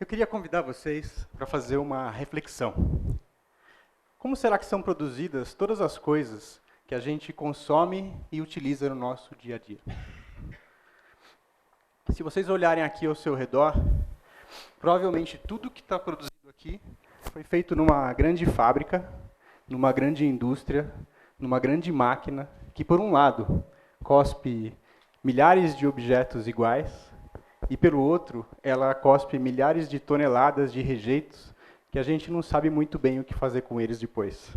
Eu queria convidar vocês para fazer uma reflexão. Como será que são produzidas todas as coisas que a gente consome e utiliza no nosso dia a dia? Se vocês olharem aqui ao seu redor, provavelmente tudo que está produzido aqui foi feito numa grande fábrica, numa grande indústria, numa grande máquina, que por um lado cospe milhares de objetos iguais, e pelo outro, ela cospe milhares de toneladas de rejeitos que a gente não sabe muito bem o que fazer com eles depois.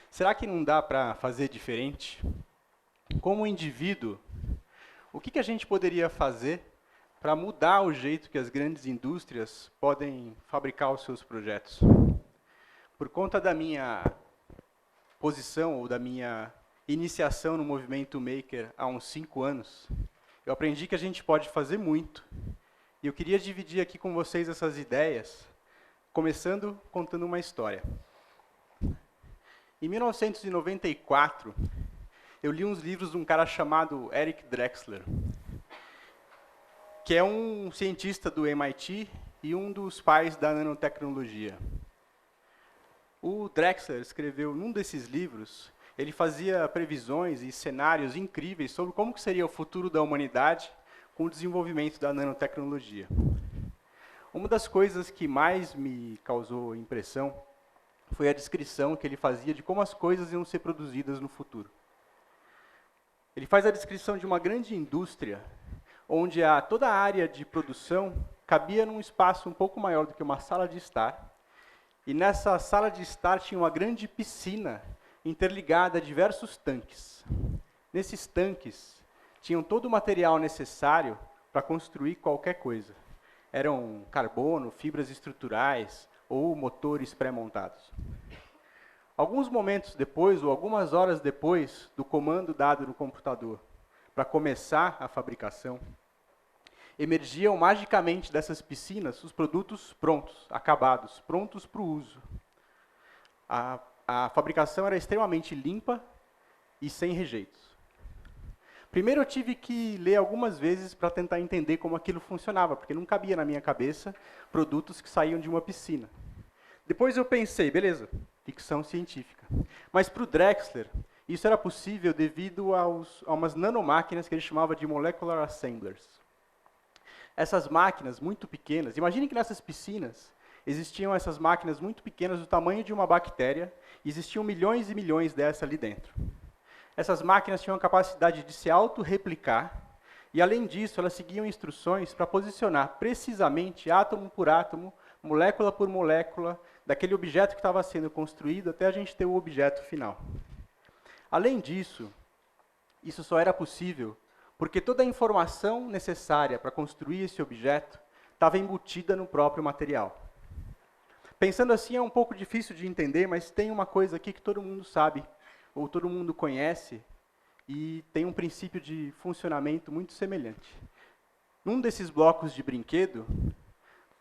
Será que não dá para fazer diferente? Como indivíduo, o que a gente poderia fazer para mudar o jeito que as grandes indústrias podem fabricar os seus projetos? Por conta da minha posição ou da minha iniciação no movimento maker há uns 5 anos, eu aprendi que a gente pode fazer muito. E eu queria dividir aqui com vocês essas ideias, começando contando uma história. Em 1994, eu li uns livros de um cara chamado Eric Drexler, que é um cientista do MIT e um dos pais da nanotecnologia. O Drexler escreveu num desses livros, ele fazia previsões e cenários incríveis sobre como que seria o futuro da humanidade com o desenvolvimento da nanotecnologia. Uma das coisas que mais me causou impressão foi a descrição que ele fazia de como as coisas iam ser produzidas no futuro. Ele faz a descrição de uma grande indústria, onde toda a área de produção cabia num espaço um pouco maior do que uma sala de estar, e nessa sala de estar tinha uma grande piscina interligada a diversos tanques. Nesses tanques, tinham todo o material necessário para construir qualquer coisa. Eram carbono, fibras estruturais ou motores pré-montados. Alguns momentos depois, ou algumas horas depois do comando dado no computador para começar a fabricação, emergiam magicamente dessas piscinas os produtos prontos, acabados, prontos para o uso. A fabricação era extremamente limpa e sem rejeitos. Primeiro eu tive que ler algumas vezes para tentar entender como aquilo funcionava, porque não cabia na minha cabeça produtos que saíam de uma piscina. Depois eu pensei, beleza, ficção científica. Mas para o Drexler, isso era possível devido a umas nanomáquinas que ele chamava de molecular assemblers. Essas máquinas muito pequenas, imagine que nessas piscinas existiam essas máquinas muito pequenas do tamanho de uma bactéria, e existiam milhões e milhões dessas ali dentro. Essas máquinas tinham a capacidade de se autorreplicar, e além disso, elas seguiam instruções para posicionar precisamente, átomo por átomo, molécula por molécula, daquele objeto que estava sendo construído até a gente ter o objeto final. Além disso, isso só era possível porque toda a informação necessária para construir esse objeto estava embutida no próprio material. Pensando assim, é um pouco difícil de entender, mas tem uma coisa aqui que todo mundo sabe, ou todo mundo conhece, e tem um princípio de funcionamento muito semelhante. Num desses blocos de brinquedo,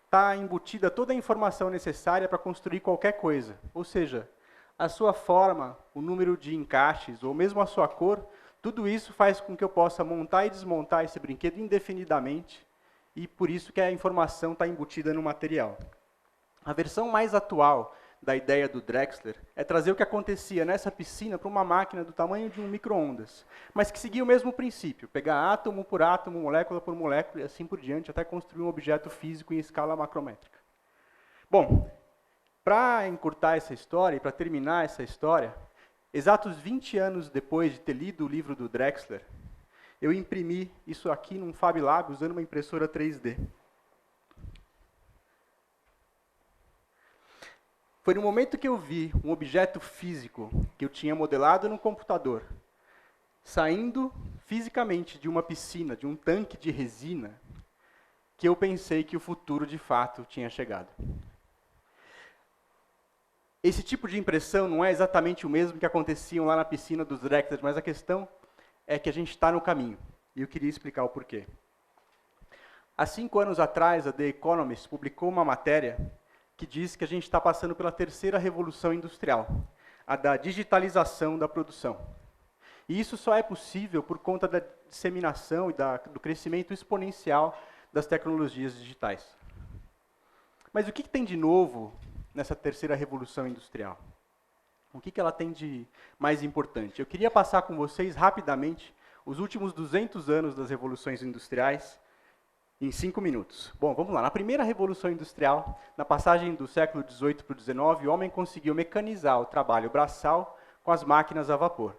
está embutida toda a informação necessária para construir qualquer coisa. Ou seja, a sua forma, o número de encaixes, ou mesmo a sua cor, tudo isso faz com que eu possa montar e desmontar esse brinquedo indefinidamente, e por isso que a informação está embutida no material. A versão mais atual da ideia do Drexler é trazer o que acontecia nessa piscina para uma máquina do tamanho de um micro-ondas, mas que seguia o mesmo princípio, pegar átomo por átomo, molécula por molécula e assim por diante, até construir um objeto físico em escala macrométrica. Bom, para encurtar essa história e para terminar essa história, exatos 20 anos depois de ter lido o livro do Drexler, eu imprimi isso aqui num Fab Lab usando uma impressora 3D. Foi no momento que eu vi um objeto físico que eu tinha modelado no computador, saindo fisicamente de uma piscina, de um tanque de resina, que eu pensei que o futuro de fato tinha chegado. Esse tipo de impressão não é exatamente o mesmo que aconteciam lá na piscina dos Drexler, mas a questão é que a gente está no caminho, e eu queria explicar o porquê. Há 5 anos atrás, a The Economist publicou uma matéria que diz que a gente está passando pela terceira revolução industrial, a da digitalização da produção. E isso só é possível por conta da disseminação e do crescimento exponencial das tecnologias digitais. Mas o que tem de novo nessa terceira revolução industrial? O que ela tem de mais importante? Eu queria passar com vocês rapidamente os últimos 200 anos das revoluções industriais em 5 minutos. Bom, vamos lá. Na primeira revolução industrial, na passagem do século XVIII para o XIX, o homem conseguiu mecanizar o trabalho braçal com as máquinas a vapor.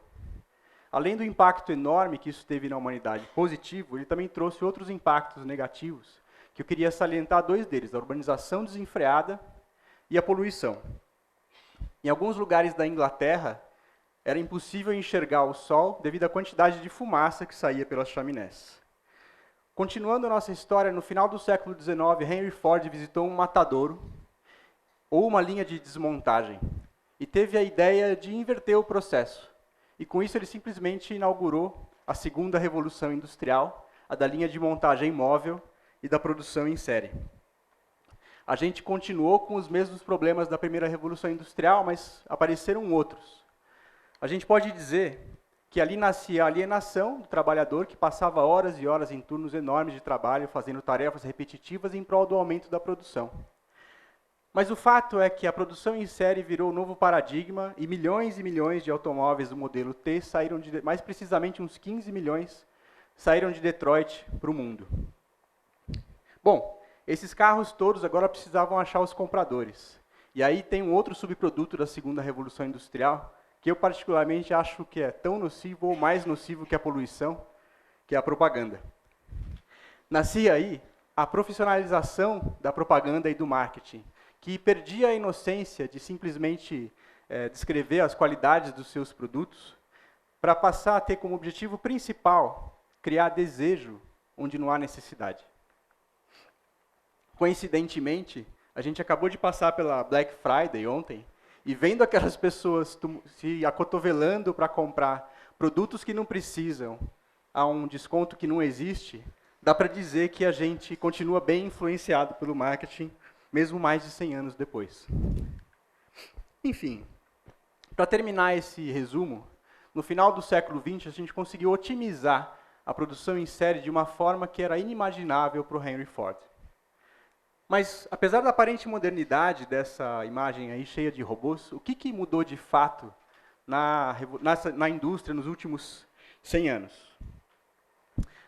Além do impacto enorme que isso teve na humanidade positivo, ele também trouxe outros impactos negativos, que eu queria salientar dois deles, a urbanização desenfreada e a poluição. Em alguns lugares da Inglaterra, era impossível enxergar o sol devido à quantidade de fumaça que saía pelas chaminés. Continuando a nossa história, no final do século XIX, Henry Ford visitou um matadouro, ou uma linha de desmontagem, e teve a ideia de inverter o processo. E com isso ele simplesmente inaugurou a segunda revolução industrial, a da linha de montagem móvel e da produção em série. A gente continuou com os mesmos problemas da primeira revolução industrial, mas apareceram outros. A gente pode dizer que ali nascia a alienação do trabalhador, que passava horas e horas em turnos enormes de trabalho, fazendo tarefas repetitivas em prol do aumento da produção. Mas o fato é que a produção em série virou um novo paradigma e milhões de automóveis do modelo T saíram de, mais precisamente uns 15 milhões, saíram de Detroit para o mundo. Bom, esses carros todos agora precisavam achar os compradores. E aí tem um outro subproduto da segunda revolução industrial, que eu particularmente acho que é tão nocivo ou mais nocivo que a poluição, que é a propaganda. Nascia aí a profissionalização da propaganda e do marketing, que perdia a inocência de simplesmente descrever as qualidades dos seus produtos, para passar a ter como objetivo principal criar desejo onde não há necessidade. Coincidentemente, a gente acabou de passar pela Black Friday ontem, e vendo aquelas pessoas se acotovelando para comprar produtos que não precisam, a um desconto que não existe, dá para dizer que a gente continua bem influenciado pelo marketing, mesmo mais de 100 anos depois. Enfim, para terminar esse resumo, no final do século XX, a gente conseguiu otimizar a produção em série de uma forma que era inimaginável para o Henry Ford. Mas, apesar da aparente modernidade dessa imagem aí cheia de robôs, o que mudou de fato na indústria nos últimos 100 anos?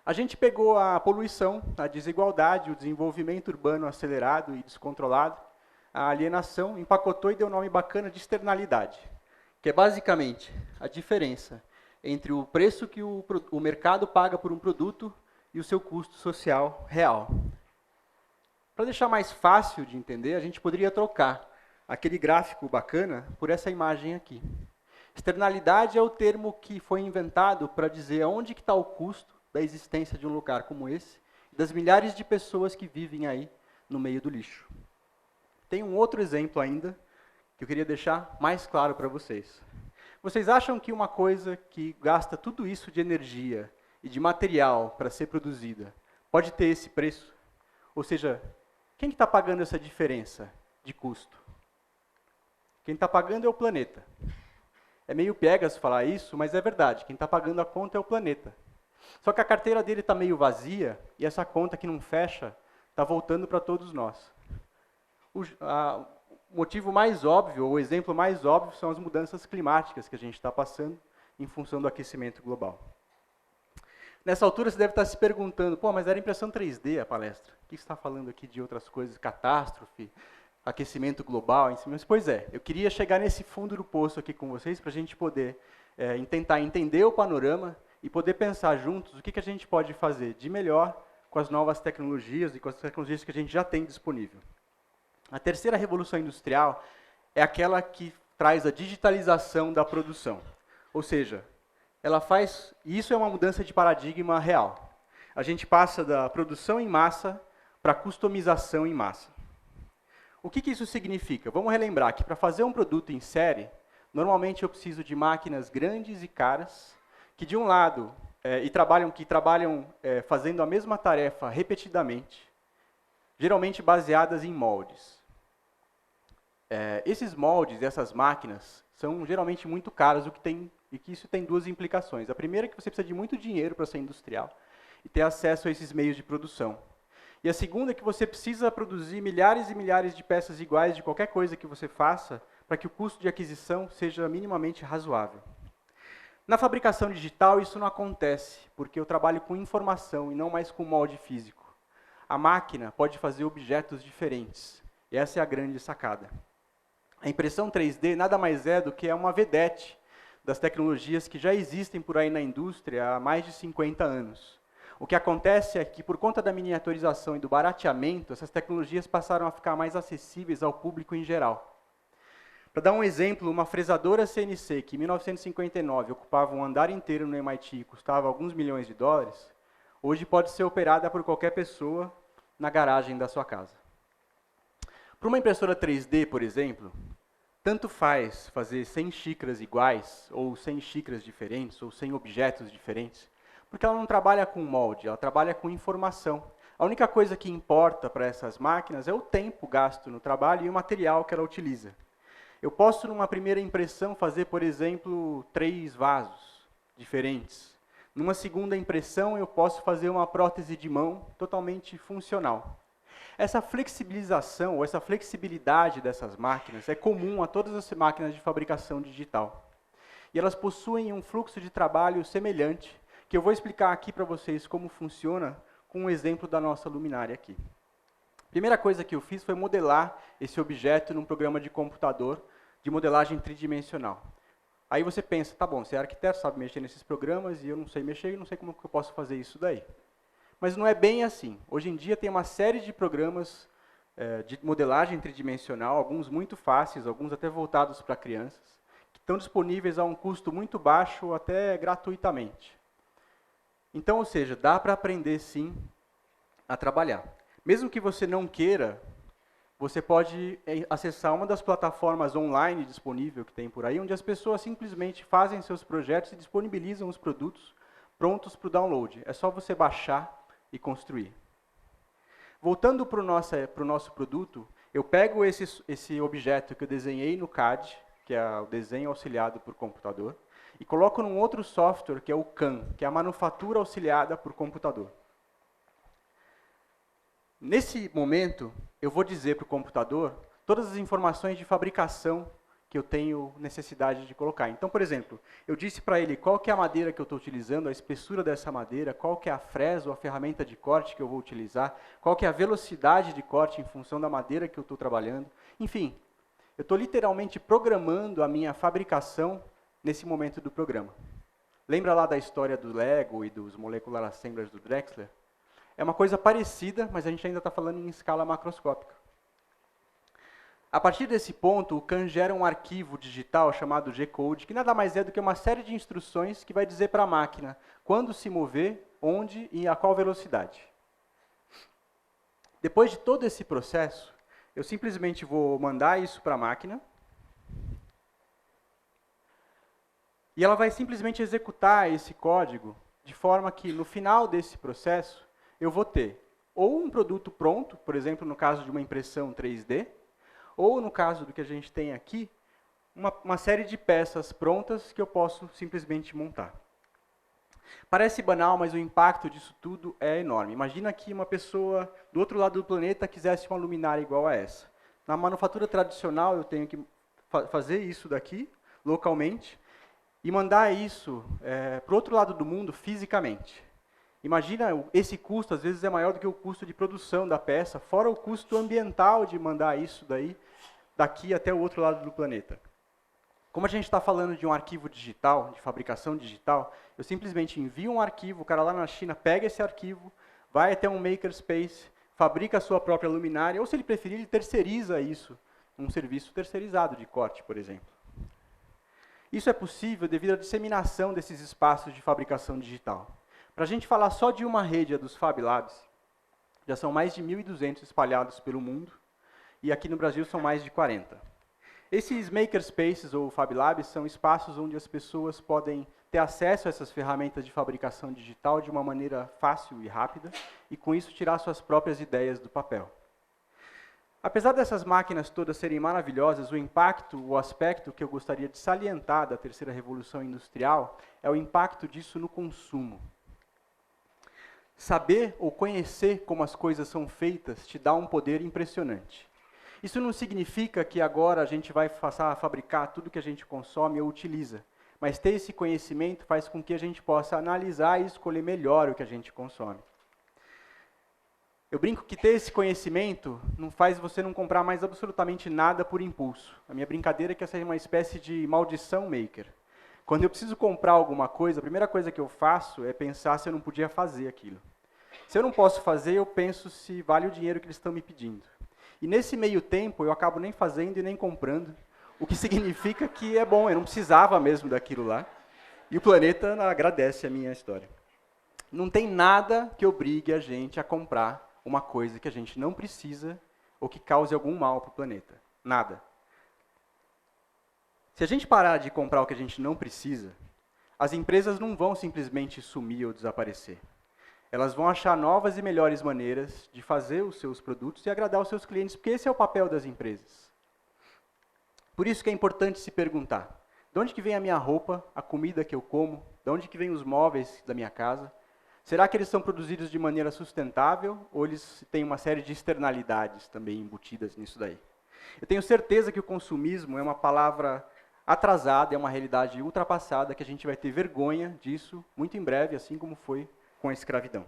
A gente pegou a poluição, a desigualdade, o desenvolvimento urbano acelerado e descontrolado, a alienação, empacotou e deu um nome bacana de externalidade, que é basicamente a diferença entre o preço que o mercado paga por um produto e o seu custo social real. Para deixar mais fácil de entender, a gente poderia trocar aquele gráfico bacana por essa imagem aqui. Externalidade é o termo que foi inventado para dizer aonde que está o custo da existência de um lugar como esse, das milhares de pessoas que vivem aí no meio do lixo. Tem um outro exemplo ainda, que eu queria deixar mais claro para vocês. Vocês acham que uma coisa que gasta tudo isso de energia e de material para ser produzida, pode ter esse preço? Ou seja, quem está pagando essa diferença de custo? Quem está pagando é o planeta. É meio piegas falar isso, mas é verdade. Quem está pagando a conta é o planeta. Só que a carteira dele está meio vazia, e essa conta que não fecha está voltando para todos nós. O motivo mais óbvio, ou o exemplo mais óbvio, são as mudanças climáticas que a gente está passando em função do aquecimento global. Nessa altura você deve estar se perguntando, pô, mas era impressão 3D a palestra. O que você está falando aqui de outras coisas, catástrofe, aquecimento global? Mas, pois é, eu queria chegar nesse fundo do poço aqui com vocês para a gente poder tentar entender o panorama e poder pensar juntos o que a gente pode fazer de melhor com as novas tecnologias e com as tecnologias que a gente já tem disponível. A terceira revolução industrial é aquela que traz a digitalização da produção. Ou seja, ela faz, e isso é uma mudança de paradigma real. A gente passa da produção em massa para a customização em massa. O que isso significa? Vamos relembrar que para fazer um produto em série, normalmente eu preciso de máquinas grandes e caras, que de um lado trabalham fazendo a mesma tarefa repetidamente, geralmente baseadas em moldes. Esses moldes, essas máquinas, são geralmente muito caros, e que isso tem duas implicações. A primeira é que você precisa de muito dinheiro para ser industrial e ter acesso a esses meios de produção. E a segunda é que você precisa produzir milhares e milhares de peças iguais de qualquer coisa que você faça para que o custo de aquisição seja minimamente razoável. Na fabricação digital, isso não acontece, porque eu trabalho com informação e não mais com molde físico. A máquina pode fazer objetos diferentes. E essa é a grande sacada. A impressão 3D nada mais é do que uma vedete das tecnologias que já existem por aí na indústria há mais de 50 anos. O que acontece é que, por conta da miniaturização e do barateamento, essas tecnologias passaram a ficar mais acessíveis ao público em geral. Para dar um exemplo, uma fresadora CNC, que em 1959 ocupava um andar inteiro no MIT e custava alguns milhões de dólares, hoje pode ser operada por qualquer pessoa na garagem da sua casa. Para uma impressora 3D, por exemplo, tanto faz fazer 100 xícaras iguais, ou 100 xícaras diferentes, ou 100 objetos diferentes, porque ela não trabalha com molde, ela trabalha com informação. A única coisa que importa para essas máquinas é o tempo gasto no trabalho e o material que ela utiliza. Eu posso, numa primeira impressão, fazer, por exemplo, 3 vasos diferentes. Numa segunda impressão, eu posso fazer uma prótese de mão totalmente funcional. Essa flexibilização, ou essa flexibilidade dessas máquinas é comum a todas as máquinas de fabricação digital. E elas possuem um fluxo de trabalho semelhante, que eu vou explicar aqui para vocês como funciona com um exemplo da nossa luminária aqui. A primeira coisa que eu fiz foi modelar esse objeto num programa de computador de modelagem tridimensional. Aí você pensa, tá bom, você é arquiteto, sabe mexer nesses programas, e eu não sei mexer, e não sei como que eu posso fazer isso daí. Mas não é bem assim. Hoje em dia tem uma série de programas de modelagem tridimensional, alguns muito fáceis, alguns até voltados para crianças, que estão disponíveis a um custo muito baixo, até gratuitamente. Então, ou seja, dá para aprender sim a trabalhar. Mesmo que você não queira, você pode acessar uma das plataformas online disponível que tem por aí, onde as pessoas simplesmente fazem seus projetos e disponibilizam os produtos prontos para o download. É só você baixar e construir. Voltando para o nosso produto, eu pego esse objeto que eu desenhei no CAD, que é o desenho auxiliado por computador, e coloco num outro software, que é o CAM, que é a manufatura auxiliada por computador. Nesse momento, eu vou dizer para o computador todas as informações de fabricação que eu tenho necessidade de colocar. Então, por exemplo, eu disse para ele qual que é a madeira que eu estou utilizando, a espessura dessa madeira, qual que é a fresa ou a ferramenta de corte que eu vou utilizar, qual que é a velocidade de corte em função da madeira que eu estou trabalhando. Enfim, eu estou literalmente programando a minha fabricação nesse momento do programa. Lembra lá da história do Lego e dos molecular assemblers do Drexler? É uma coisa parecida, mas a gente ainda está falando em escala macroscópica. A partir desse ponto, o CAN gera um arquivo digital chamado G-Code, que nada mais é do que uma série de instruções que vai dizer para a máquina quando se mover, onde e a qual velocidade. Depois de todo esse processo, eu simplesmente vou mandar isso para a máquina, e ela vai simplesmente executar esse código de forma que, no final desse processo, eu vou ter ou um produto pronto, por exemplo, no caso de uma impressão 3D, ou no caso do que a gente tem aqui, uma série de peças prontas que eu posso simplesmente montar. Parece banal, mas o impacto disso tudo é enorme. Imagina que uma pessoa do outro lado do planeta quisesse uma luminária igual a essa. Na manufatura tradicional, eu tenho que fazer isso daqui, localmente, e mandar isso para o outro lado do mundo fisicamente. Imagina, esse custo às vezes é maior do que o custo de produção da peça, fora o custo ambiental de mandar isso daqui até o outro lado do planeta. Como a gente está falando de um arquivo digital, de fabricação digital, eu simplesmente envio um arquivo, o cara lá na China pega esse arquivo, vai até um makerspace, fabrica a sua própria luminária, ou se ele preferir, ele terceiriza isso, um serviço terceirizado de corte, por exemplo. Isso é possível devido à disseminação desses espaços de fabricação digital. Para a gente falar só de uma rede, a dos Fab Labs, já são mais de 1.200 espalhados pelo mundo, e aqui no Brasil são mais de 40. Esses makerspaces ou Fab Labs são espaços onde as pessoas podem ter acesso a essas ferramentas de fabricação digital de uma maneira fácil e rápida, e com isso tirar suas próprias ideias do papel. Apesar dessas máquinas todas serem maravilhosas, o impacto, o aspecto que eu gostaria de salientar da terceira revolução industrial é o impacto disso no consumo. Saber ou conhecer como as coisas são feitas te dá um poder impressionante. Isso não significa que agora a gente vai passar a fabricar tudo que a gente consome ou utiliza, mas ter esse conhecimento faz com que a gente possa analisar e escolher melhor o que a gente consome. Eu brinco que ter esse conhecimento não faz você não comprar mais absolutamente nada por impulso. A minha brincadeira é que essa é uma espécie de maldição maker. Quando eu preciso comprar alguma coisa, a primeira coisa que eu faço é pensar se eu não podia fazer aquilo. Se eu não posso fazer, eu penso se vale o dinheiro que eles estão me pedindo. E nesse meio tempo, eu acabo nem fazendo e nem comprando, o que significa que é bom, eu não precisava mesmo daquilo lá. E o planeta agradece a minha história. Não tem nada que obrigue a gente a comprar uma coisa que a gente não precisa ou que cause algum mal para o planeta. Nada. Se a gente parar de comprar o que a gente não precisa, as empresas não vão simplesmente sumir ou desaparecer. Elas vão achar novas e melhores maneiras de fazer os seus produtos e agradar os seus clientes, porque esse é o papel das empresas. Por isso que é importante se perguntar, de onde que vem a minha roupa, a comida que eu como, de onde que vem os móveis da minha casa? Será que eles são produzidos de maneira sustentável ou eles têm uma série de externalidades também embutidas nisso daí? Eu tenho certeza que o consumismo é uma palavra atrasada, é uma realidade ultrapassada, que a gente vai ter vergonha disso muito em breve, assim como foi com a escravidão.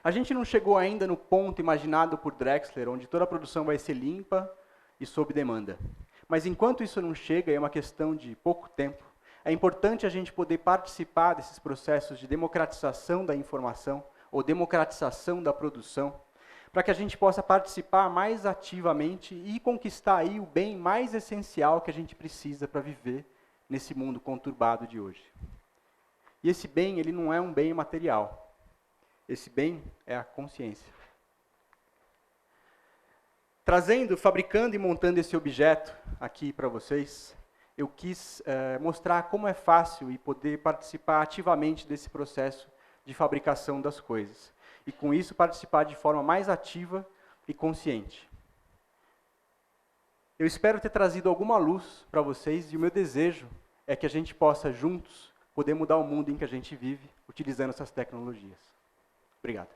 A gente não chegou ainda no ponto imaginado por Drexler, onde toda a produção vai ser limpa e sob demanda. Mas enquanto isso não chega, é uma questão de pouco tempo, é importante a gente poder participar desses processos de democratização da informação ou democratização da produção, para que a gente possa participar mais ativamente e conquistar aí o bem mais essencial que a gente precisa para viver nesse mundo conturbado de hoje. E esse bem, ele não é um bem material. Esse bem é a consciência. Fabricando e montando esse objeto aqui para vocês, eu quis mostrar como é fácil e poder participar ativamente desse processo de fabricação das coisas. E com isso participar de forma mais ativa e consciente. Eu espero ter trazido alguma luz para vocês e o meu desejo é que a gente possa juntos poder mudar o mundo em que a gente vive utilizando essas tecnologias. Obrigado.